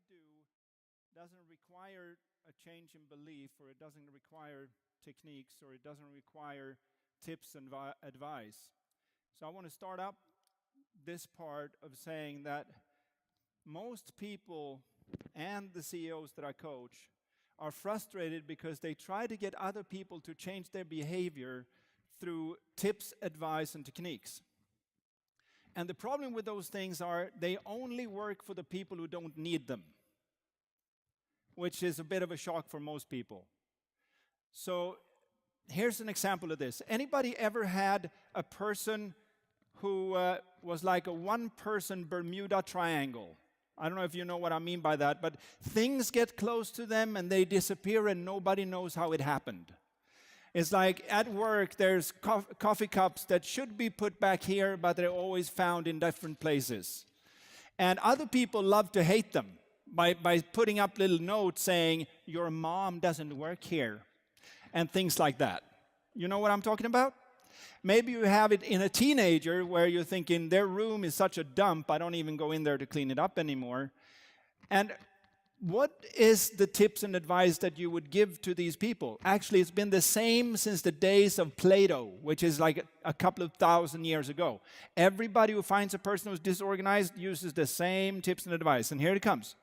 do doesn't require a change in belief, or it doesn't require techniques, or it doesn't require tips and advice. So I want to start up this part of saying that most people and the CEOs that I coach are frustrated because they try to get other people to change their behavior through tips, advice, and techniques. And the problem with those things are they only work for the people who don't need them, which is a bit of a shock for most people. So here's an example of this. Anybody ever had a person who was like a one-person Bermuda Triangle? I don't know if you know what I mean by that, but things get close to them and they disappear and nobody knows how it happened. It's like at work there's coffee cups that should be put back here, but they're always found in different places. And other people love to hate them by putting up little notes saying, your mom doesn't work here, and things like that. You know what I'm talking about? Maybe you have it in a teenager where you're thinking, their room is such a dump, I don't even go in there to clean it up anymore. And what is the tips and advice that you would give to these people? Actually, it's been the same since the days of Plato, which is like a couple of thousand years ago. Everybody who finds a person who's disorganized uses the same tips and advice. And here it comes.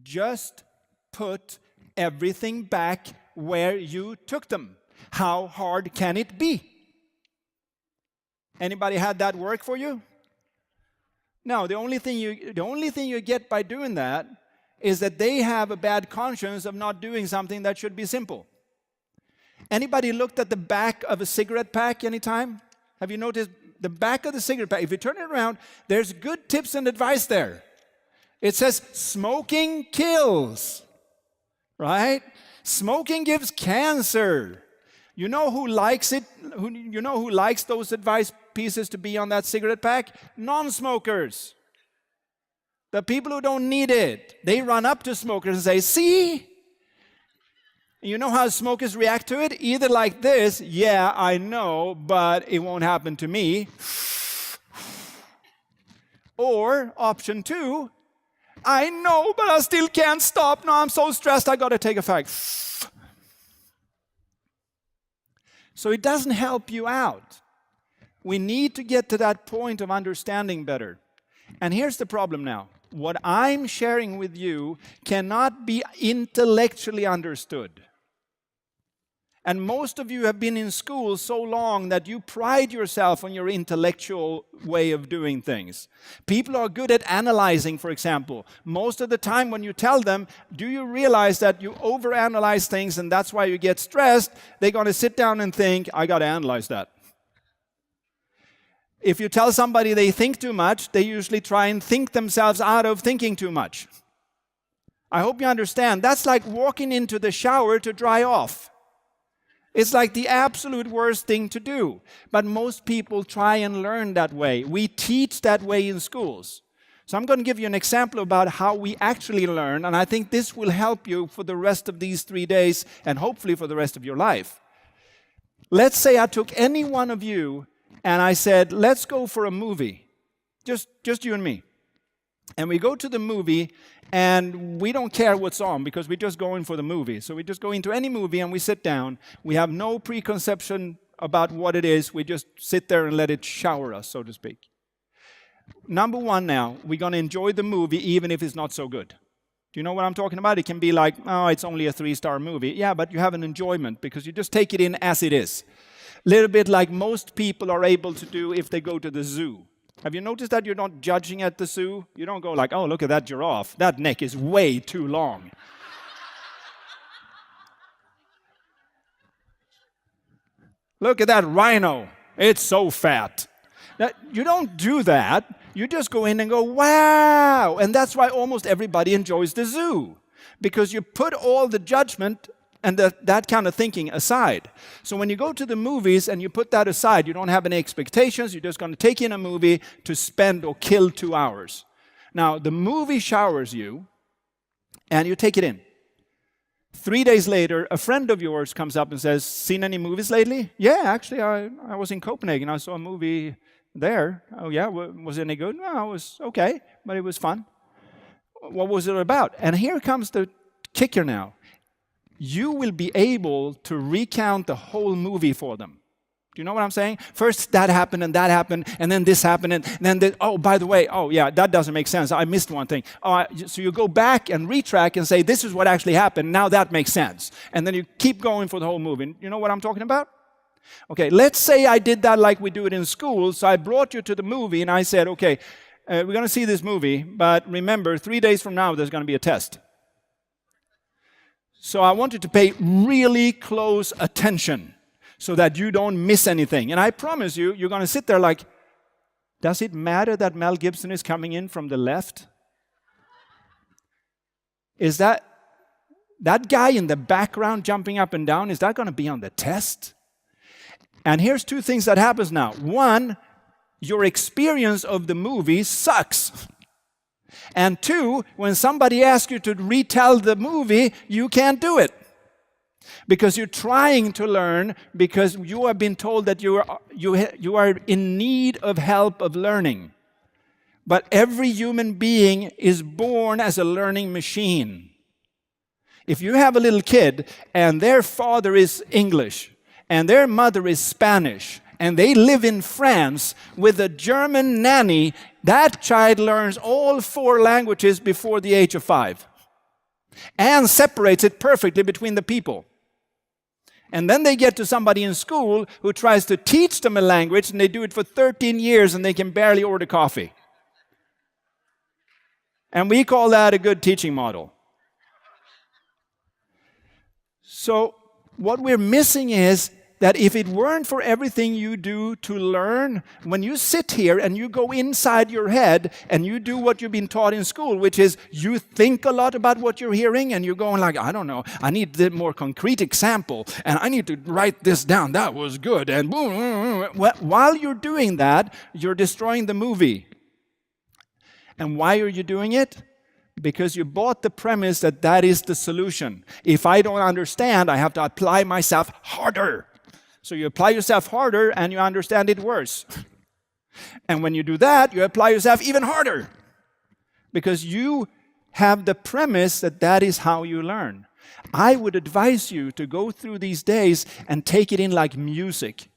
Just put everything back where you took them. How hard can it be? Anybody had that work for you? No, the only thing you get by doing that is that they have a bad conscience of not doing something that should be simple. Anybody looked at the back of a cigarette pack anytime? Have you noticed the back of the cigarette pack? If you turn it around, there's good tips and advice there. It says, smoking kills, right? Smoking gives cancer. You know who likes it? You know who likes those advice pieces to be on that cigarette pack? Non-smokers. The people who don't need it. They run up to smokers and say, see? You know how smokers react to it? Either like this, yeah, I know, but it won't happen to me. Or option two, I know, but I still can't stop. No, I'm so stressed, I got to take a fag. So it doesn't help you out. We need to get to that point of understanding better. And here's the problem now. What I'm sharing with you cannot be intellectually understood. And most of you have been in school so long that you pride yourself on your intellectual way of doing things. People are good at analyzing, for example. Most of the time when you tell them, do you realize that you overanalyze things and that's why you get stressed, they're going to sit down and think, I got to analyze that. If you tell somebody they think too much, they usually try and think themselves out of thinking too much. I hope you understand. That's like walking into the shower to dry off. It's like the absolute worst thing to do. But most people try and learn that way. We teach that way in schools. So I'm going to give you an example about how we actually learn, and I think this will help you for the rest of these 3 days and hopefully for the rest of your life. Let's say I took any one of you and I said, let's go for a movie. Just you and me. And we go to the movie, and we don't care what's on because we're just going for the movie. So we just go into any movie and we sit down. We have no preconception about what it is. We just sit there and let it shower us, so to speak. Number one now, we're going to enjoy the movie even if it's not so good. Do you know what I'm talking about? It can be like, oh, it's only a 3-star movie. Yeah, but you have an enjoyment because you just take it in as it is. A little bit like most people are able to do if they go to the zoo. Have you noticed that you're not judging at the zoo? You don't go like, oh, look at that giraffe. That neck is way too long. Look at that rhino. It's so fat. Now, you don't do that. You just go in and go, wow. And that's why almost everybody enjoys the zoo. Because you put all the judgment and that kind of thinking aside. So when you go to the movies and you put that aside, you don't have any expectations, you're just going to take in a movie to spend or kill 2 hours. Now, the movie showers you, and you take it in. 3 days later, a friend of yours comes up and says, seen any movies lately? Yeah, actually, I was in Copenhagen, I saw a movie there. Oh yeah, was it any good? No, it was okay, but it was fun. what was it about? And here comes the kicker now. You will be able to recount the whole movie for them. Do you know what I'm saying? First that happened, and then this happened, and then this, oh, by the way, oh yeah, that doesn't make sense. I missed one thing. So you go back and retrack and say, this is what actually happened. Now that makes sense. And then you keep going for the whole movie. You know what I'm talking about? Okay, let's say I did that like we do it in school. So I brought you to the movie, and I said, okay, we're going to see this movie, but remember, 3 days from now, there's going to be a test. So I want you to pay really close attention so that you don't miss anything. And I promise you, you're going to sit there like, does it matter that Mel Gibson is coming in from the left? Is that guy in the background jumping up and down, is that going to be on the test? And here's two things that happens now. One, your experience of the movie sucks. And two, when somebody asks you to retell the movie, you can't do it. Because you're trying to learn, because you have been told that you are in need of help of learning. But every human being is born as a learning machine. If you have a little kid and their father is English and their mother is Spanish and they live in France with a German nanny, that child learns all 4 languages before the age of 5 and separates it perfectly between the people. And then they get to somebody in school who tries to teach them a language, and they do it for 13 years and they can barely order coffee. And we call that a good teaching model. So what we're missing is that if it weren't for everything you do to learn, when you sit here and you go inside your head and you do what you've been taught in school, which is you think a lot about what you're hearing and you're going like, I don't know, I need a more concrete example and I need to write this down, that was good, and boom. While you're doing that, you're destroying the movie. And why are you doing it? Because you bought the premise that that is the solution. If I don't understand, I have to apply myself harder. So you apply yourself harder and you understand it worse. And when you do that, you apply yourself even harder. Because you have the premise that that is how you learn. I would advise you to go through these days and take it in like music.